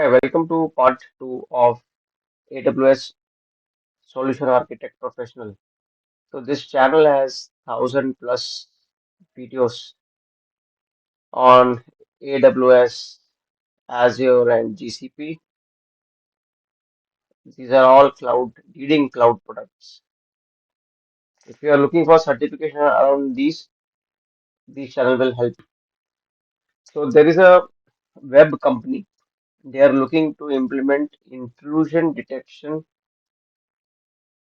Hi, welcome to part two of AWS Solution Architect Professional. So this channel has 1,000 plus videos on AWS, Azure, and GCP. These are all leading cloud products. If you are looking for certification around this channel will help. So there is a web company. They are looking to implement intrusion detection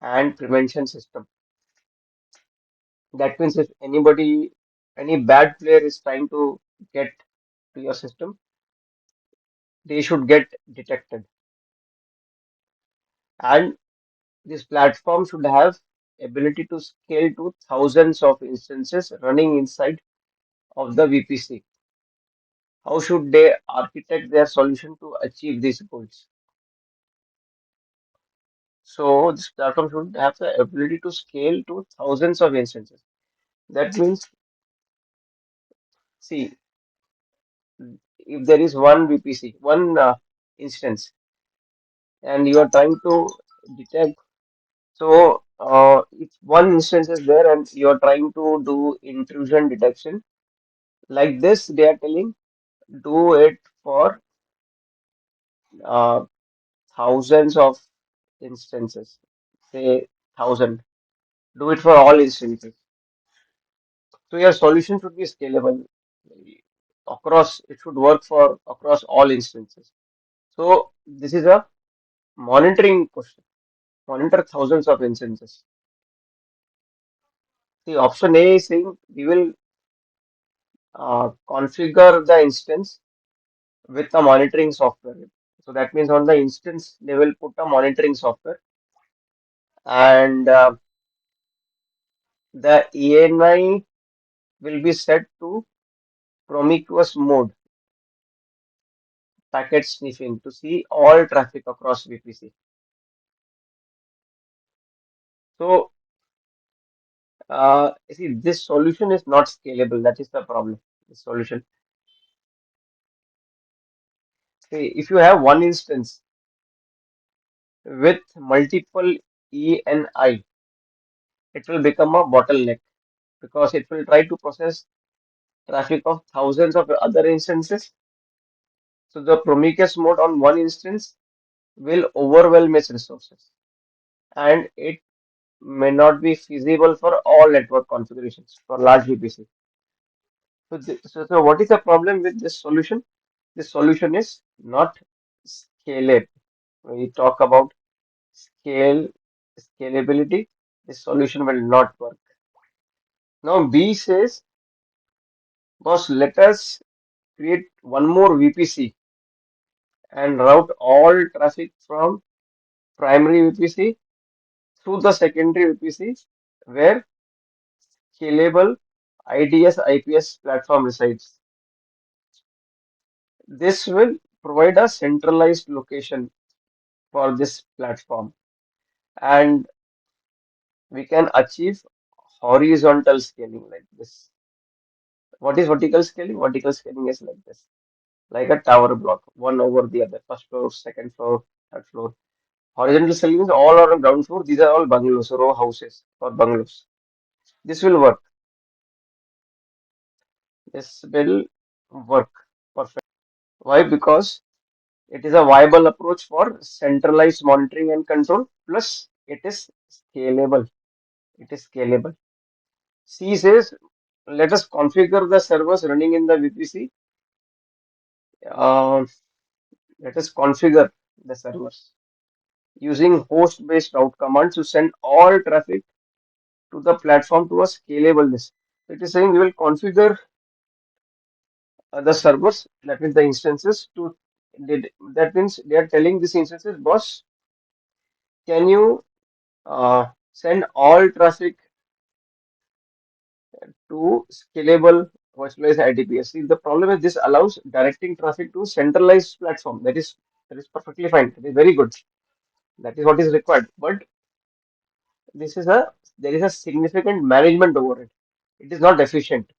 and prevention system. That means if any bad player is trying to get to your system, they should get detected. And this platform should have ability to scale to thousands of instances running inside of the VPC. How should they architect their solution to achieve these goals? So this platform should have the ability to scale to thousands of instances. That means, see, if there is one VPC, one instance, and you are trying to detect. So, if one instance is there and you're trying to do intrusion detection, like this, they are telling do it for uh, thousands of instances, say 1,000. Do it for all instances. So your solution should be scalable across. It should work for across all instances. So this is a monitoring question. Monitor thousands of instances. The option A is saying we will configure the instance with a monitoring software. So that means on the instance, they will put a monitoring software and the ENI will be set to promiscuous mode, packet sniffing to see all traffic across VPC. So, see, this solution is not scalable. That is the problem. The solution. See, if you have one instance with multiple ENI, it will become a bottleneck because it will try to process traffic of thousands of other instances. So the Prometheus mode on one instance will overwhelm its resources and it may not be feasible for all network configurations for large VPC. So what is the problem with this solution? This solution is not scalable. When we talk about scalability, this solution will not work. Now B says, boss, let us create one more VPC and route all traffic from primary VPC through the secondary VPC where scalable IDS IPS platform resides. This will provide a centralized location for this platform and we can achieve horizontal scaling like this. What is vertical scaling? Vertical scaling is like this, like a tower block, one over the other, first floor, second floor, third floor. Horizontal scaling is all on ground floor. These are all bungalows, row houses or bungalows. This will work. This will work perfect. Why? Because it is a viable approach for centralized monitoring and control. Plus, it is scalable. It is scalable. C says, let us configure the servers running in the VPC. Uh, Let us configure the servers using host-based route commands to send all traffic to the platform to a scalable list. It is saying we will configure the servers, that means the instances to that means they are telling these instances, boss, can you send all traffic to scalable virtualized IDPS? See, the problem is this allows directing traffic to centralized platform. That is perfectly fine. That is very good. That is what is required. But this is a there is a significant management over it. It is not efficient.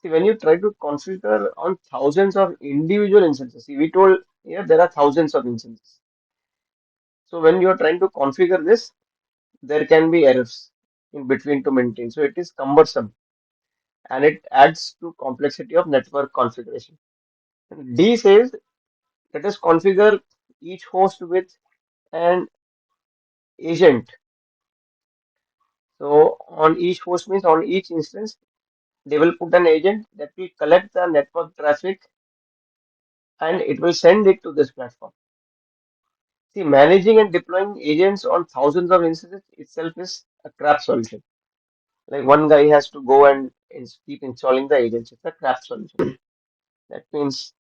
See, when you try to configure on thousands of individual instances, see, we told Here there are thousands of instances. So when you are trying to configure this, there can be errors in between to maintain. So it is cumbersome and it adds to complexity of network configuration. D says let us configure each host with an agent. So on each host means on each instance, they will put an agent that will collect the network traffic and it will send it to this platform. See, managing and deploying agents on thousands of instances itself is a crap solution. Like one guy has to go and keep installing the agents. It's a crap solution. That means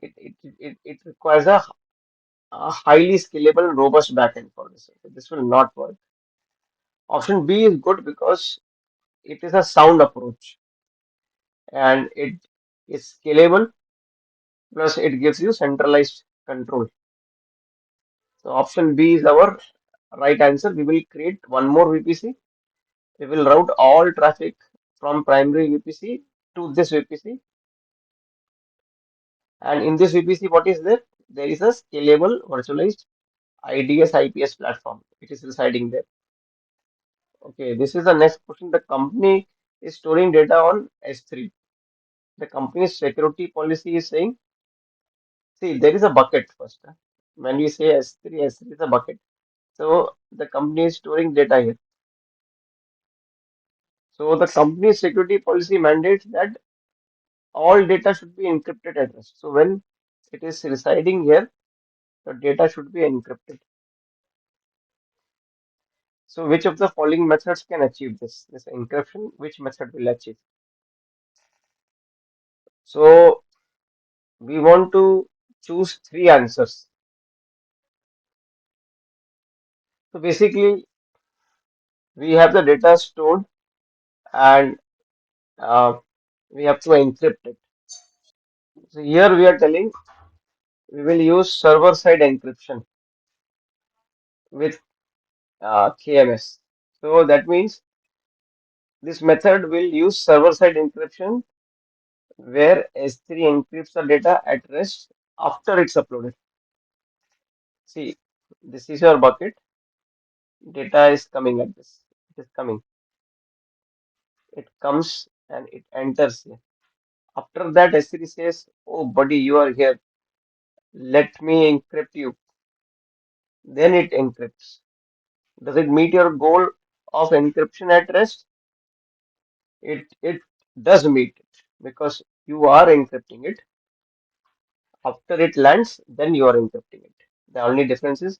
it requires a highly scalable and robust backend for this. This will not work. Option B is good because it is a sound approach and it is scalable plus it gives you centralized control. So option B is our right answer. We will create one more VPC. We will route all traffic from primary VPC to this VPC. And in this VPC, what is there? There is a scalable virtualized IDS IPS platform. It is residing there. Okay, this is the next question. The company is storing data on S3. The company's security policy is saying, see, there is a bucket first. When we say S3, S3 is a bucket. So the company is storing data here. So the company's security policy mandates that all data should be encrypted at rest. So when it is residing here, the data should be encrypted. So which of the following methods can achieve this? This encryption, which method will achieve? So we want to choose three answers. So basically, we have the data stored and uh, we have to encrypt it. So here we are telling we will use server-side encryption with KMS. So that means this method will use server-side encryption where S3 encrypts the data at rest after it's uploaded. See, this is your bucket. Data is coming like this. It is coming. It comes and it enters here. After that, S3 says, "Oh, buddy, you are here. Let me encrypt you." Then it encrypts. Does it meet your goal of encryption at rest? It does meet it because you are encrypting it. After it lands, then you are encrypting it. The only difference is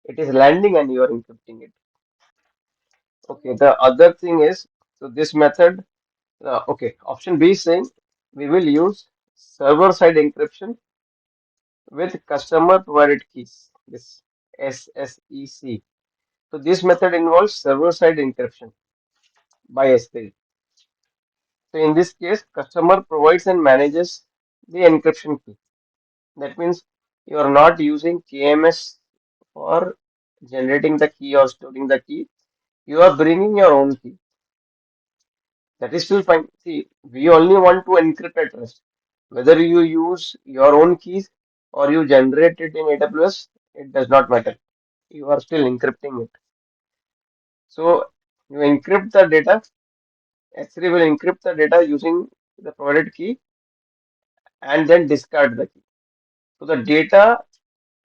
it is landing and you are encrypting it. Okay, the other thing is, so this method, okay, option B is saying we will use server-side encryption with customer provided keys, this SSEC. So this method involves server-side encryption by S3. So in this case, customer provides and manages the encryption key. That means you are not using KMS for generating the key or storing the key. You are bringing your own key. That is still fine. See, we only want to encrypt at rest. Whether you use your own keys or you generate it in AWS, it does not matter. You are still encrypting it. So you encrypt the data. S3 will encrypt the data using the provided key and then discard the key. So the data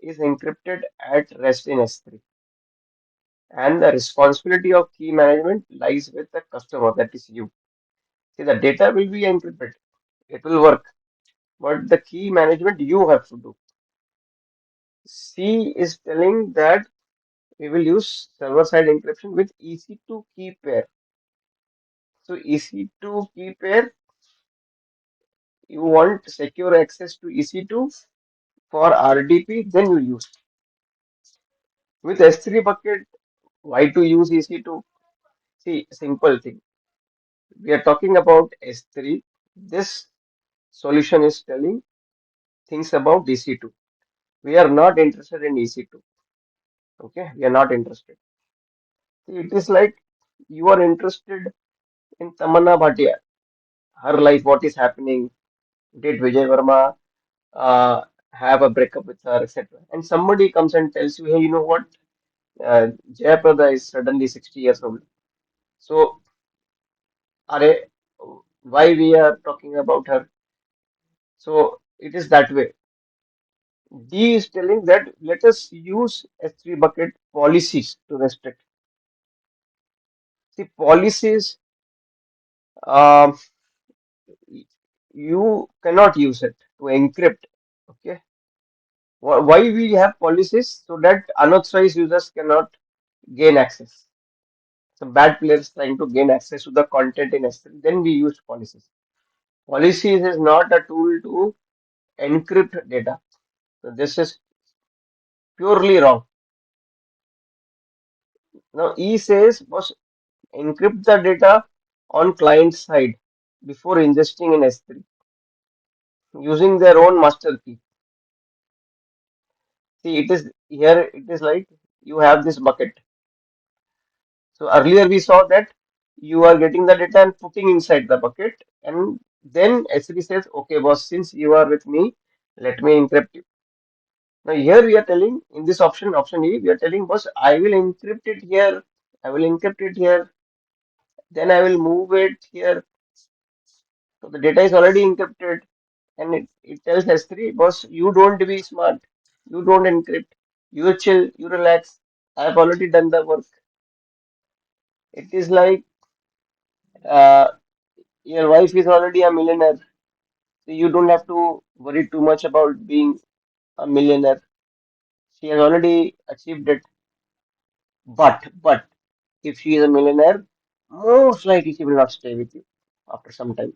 is encrypted at rest in S3. And the responsibility of key management lies with the customer, that is you. See, the data will be encrypted. It will work. But the key management you have to do. C is telling that we will use server-side encryption with EC2 key pair. So EC2 key pair, you want secure access to EC2 for RDP, then you use. With S3 bucket, why to use EC2? See, simple thing. We are talking about S3. This solution is telling things about EC2. We are not interested in EC2. Okay, we are not interested. See, it is like you are interested in Tamanna Bhatia, her life, what is happening. Did Vijay Verma have a breakup with her, etc. And somebody comes and tells you, hey, you know what? Jayaprada is suddenly 60 years old. So, are why we are talking about her? So it is that way. D is telling that let us use S3 bucket policies to restrict. See, policies, um, you cannot use it to encrypt. Okay. Why we have policies? So that unauthorized users cannot gain access. Some bad players trying to gain access to the content in S3. Then we use policies. Policies is not a tool to encrypt data. So this is purely wrong. Now E says was encrypt the data on client side before ingesting in S3 using their own master key. See, it is here, it is like you have this bucket. So earlier we saw that you are getting the data and putting inside the bucket, and then S3 says, okay, boss, since you are with me, let me encrypt you. Now here we are telling in this option, option E, we are telling boss, I will encrypt it here, I will encrypt it here, then I will move it here. So the data is already encrypted, and it tells S3, boss, you don't be smart, you don't encrypt, you chill, you relax. I have already done the work. It is like uh, your wife is already a millionaire, so you don't have to worry too much about being a millionaire. She has already achieved it. But if she is a millionaire, most likely she will not stay with you after some time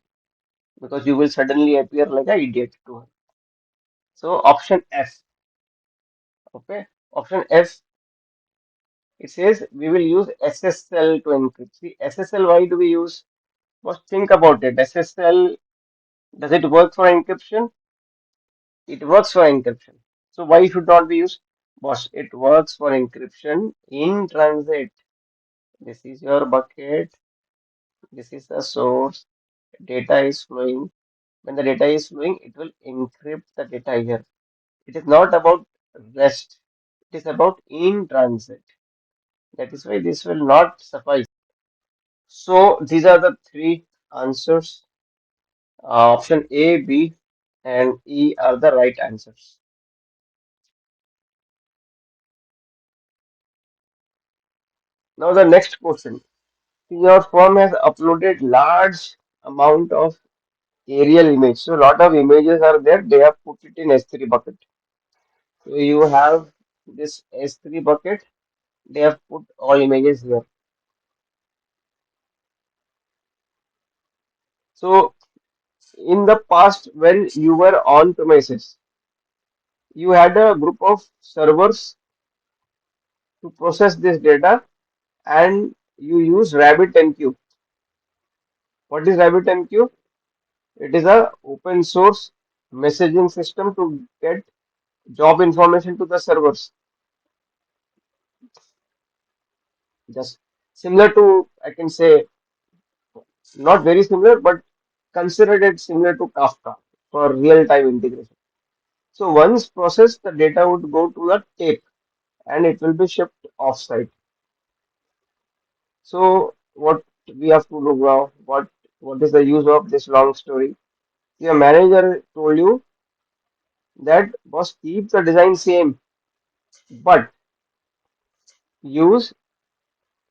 because you will suddenly appear like an idiot to her. So option F, okay, option F. It says we will use SSL to encrypt. See, SSL, why do we use? Just think about it. SSL, does it work for encryption? It works for encryption. So why should not be used? Boss, it works for encryption in transit. This is your bucket. This is the source. Data is flowing. When the data is flowing, it will encrypt the data here. It is not about rest. It is about in transit. That is why this will not suffice. So these are the three answers. Option A, B, and E are the right answers. Now the next question. Your firm has uploaded large amount of aerial image. So a lot of images are there. They have put it in S3 bucket. So you have this S3 bucket. They have put all images here. So in the past, when you were on premises, you had a group of servers to process this data, and you use RabbitMQ. What is RabbitMQ? It is a open source messaging system to get job information to the servers. Just similar to, I can say, not very similar, but considered it similar to Kafka for real-time integration. So once processed, the data would go to the tape and it will be shipped offsite. So what we have to do now? What is the use of this long story? Your manager told you that boss keep the design same, but use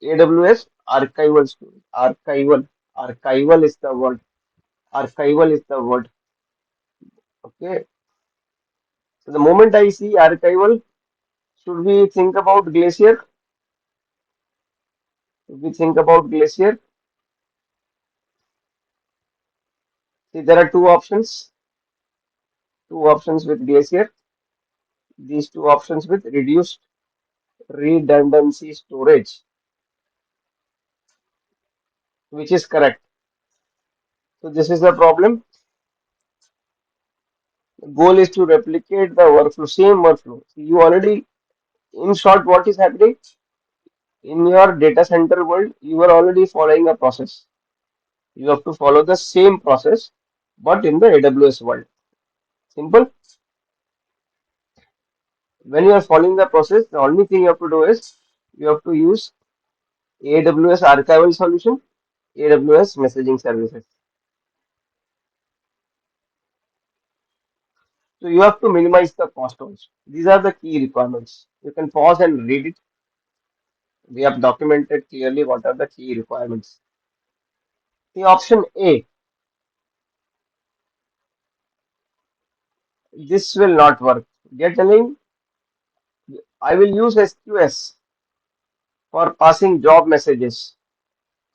AWS archival storage. Archival is the word. Archival is the word. Okay. So the moment I see archival, should we think about Glacier? If we think about Glacier, see there are two options with Glacier. These two options with reduced redundancy storage, which is correct. So this is the problem. The goal is to replicate the workflow, same workflow. So you already, in short, what is happening in your data center world? You are already following a process. You have to follow the same process, but in the AWS world. Simple. When you are following the process, the only thing you have to do is you have to use AWS archival solution, AWS messaging services. So you have to minimize the cost also. These are the key requirements. You can pause and read it. We have documented clearly what are the key requirements. The option A, this will not work. They're telling I will use SQS for passing job messages.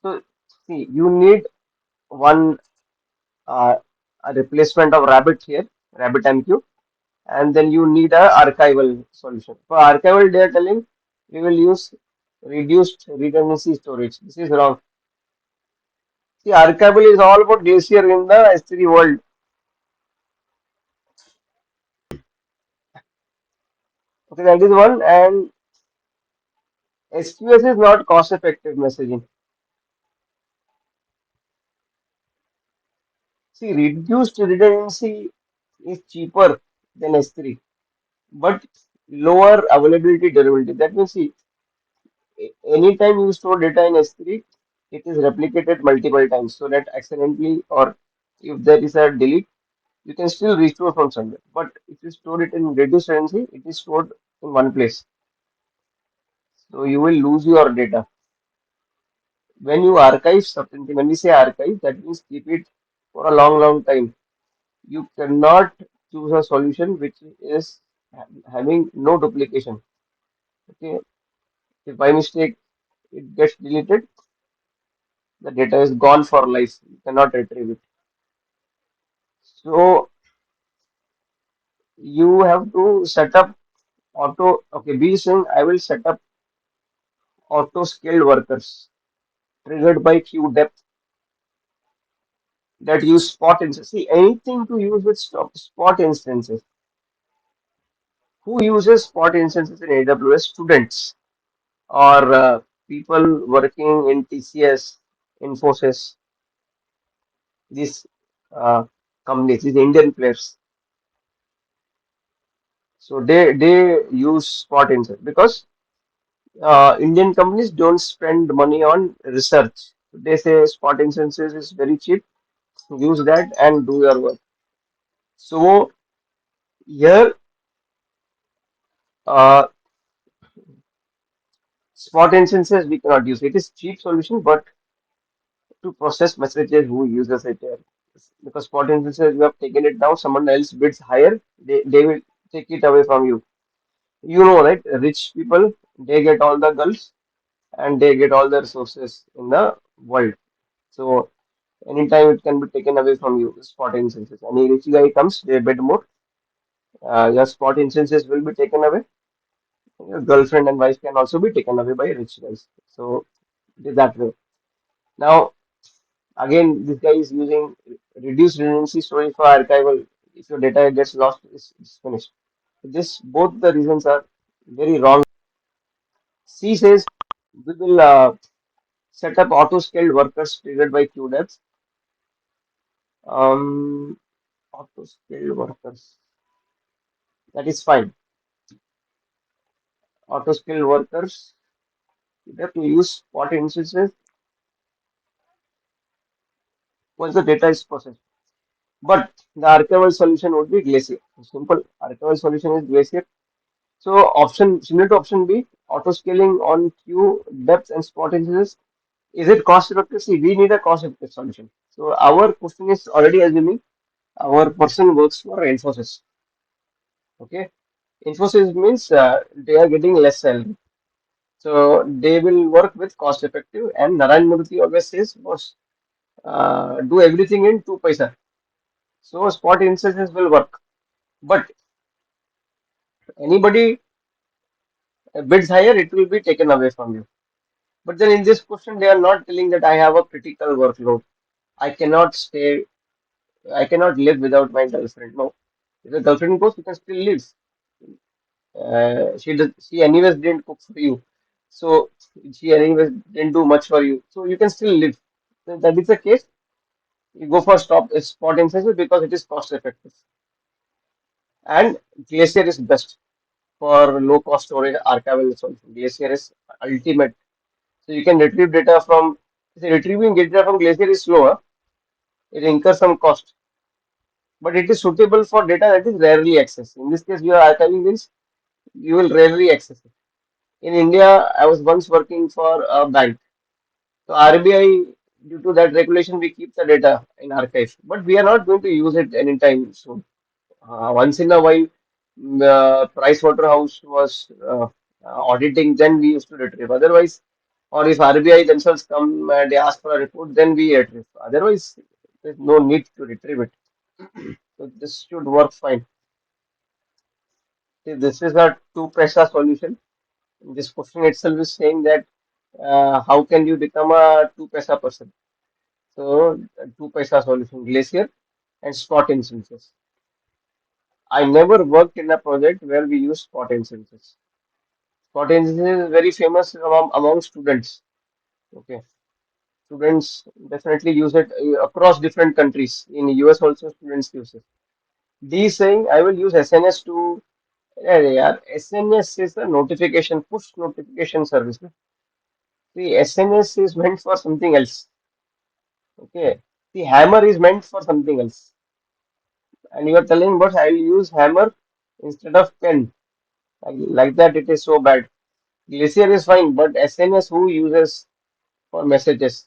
So see, you need one a replacement of Rabbit here, Rabbit MQ, and then you need a archival solution. For archival, they are telling we will use reduced redundancy storage. This is wrong. See, archival is all about Glacier in the S3 world. Okay, that is one. And SQS is not cost-effective messaging. See, reduced redundancy is cheaper than S3, but lower availability durability. That means, see, anytime you store data in S3, it is replicated multiple times so that accidentally or if there is a delete, you can still restore from somewhere. But if you store it in reduced redundancy, it is stored in one place. So you will lose your data. When you archive something, when we say archive, that means keep it for a long, long time. You cannot choose a solution which is having no duplication. Okay, if by mistake it gets deleted, the data is gone for life. You cannot retrieve it. So you have to set up auto. Okay, B is saying I will set up auto scaled workers triggered by queue depth that use spot instances. See, anything to use with spot instances. Who uses spot instances in AWS? Students or people working in TCS, Infosys, these uh, companies, these Indian players. So they use spot instances because Indian companies don't spend money on research. They say spot instances is very cheap. Use that and do your work. So here, uh, spot instances we cannot use. It is cheap solution, but to process messages, who uses it here? Because spot instances, you have taken it down, someone else bids higher, they will take it away from you. You know, right? Rich people, they get all the girls and they get all the resources in the world. So anytime it can be taken away from you, spot instances. Any rich guy comes, they bid more. Your spot instances will be taken away. Your girlfriend and wife can also be taken away by rich guys. So it is that way. Now, again, this guy is using reduced redundancy storage for archival. If your data gets lost, it's finished. This both the reasons are very wrong. C says we will set up auto-scaled workers triggered by QDEPs. Um, auto-scaled workers. That is fine. Auto-scaled workers. You have to use spot instances once the data is processed. But the archival solution would be Glacier. Simple archival solution is Glacier. So option similar to option B, auto scaling on queue depth and spot instances. Is it cost effective? See, we need a cost effective solution. So our question is already assuming our person works for Infosys. Okay, Infosys means they are getting less salary. So they will work with cost effective. And Narayan Murthy always says, boss, do everything in 2 paisa. So spot instances will work. But anybody bids higher, it will be taken away from you. But then in this question, they are not telling that I have a critical workload. I cannot stay, I cannot live without my girlfriend. No. If the girlfriend goes, you can still live. She anyways didn't cook for you. So she anyways didn't do much for you. So you can still live. So that is the case. You go for spot instances because it is cost effective. And Glacier is best. for low cost storage archival solution. Glacier is ultimate. So you can retrieve data from, say, retrieving data from Glacier is slower. It incurs some cost, but it is suitable for data that is rarely accessed. In this case, your archiving means you will rarely access it. In India, I was once working for a bank. So RBI, due to that regulation, we keep the data in archive, but we are not going to use it anytime soon. Once in a while, the Price Waterhouse was auditing, then we used to retrieve. Otherwise, or if RBI themselves come and they ask for a report, then we retrieve. Otherwise, there's no need to retrieve it. So this should work fine. See, this is a two paisa solution. This question itself is saying that how can you become a two paisa person? So two paisa solution, Glacier and spot instances. I never worked in a project where we use spot instances. Spot instances is very famous among students. Okay, students definitely use it across different countries. In US also students use it. D saying I will use SNS to. Yeah, SNS is a notification, push notification service. See, SNS is meant for something else. Okay. The hammer is meant for something else. And you are telling, but I will use hammer instead of pen. Like that, it is so bad. Glacier is fine, but SNS who uses for messages?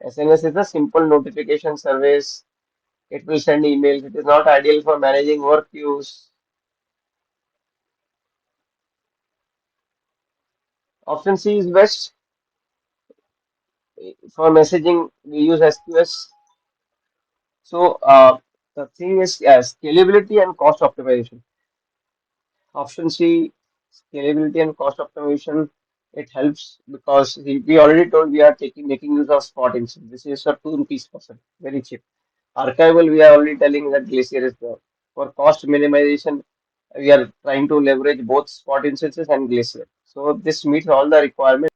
SNS is a simple notification service. It will send emails. It is not ideal for managing work use. Option C is best. For messaging, we use SQS. So the thing is scalability and cost optimization. Option C, scalability and cost optimization. It helps because we already told we are making use of spot instance. This is a 2 rupees person, very cheap. Archival, we are already telling that Glacier is there. For cost minimization, we are trying to leverage both spot instances and Glacier. So this meets all the requirements.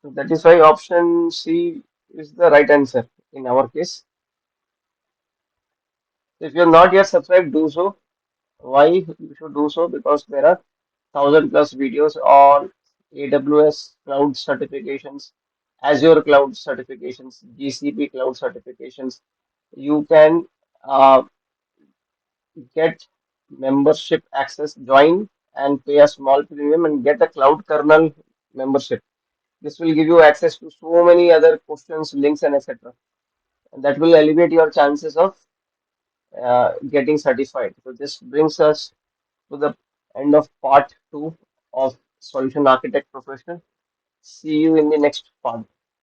So that is why option C is the right answer in our case. If you are not yet subscribed, do so. Why you should do so? Because there are 1,000+ videos on AWS cloud certifications, Azure cloud certifications, GCP cloud certifications. You can get membership access, join and pay a small premium and get a cloud kernel membership. This will give you access to so many other questions, links, and etc. And that will elevate your chances of getting certified. So this brings us to the end of part 2 of Solution Architect Professional. See you in the next part.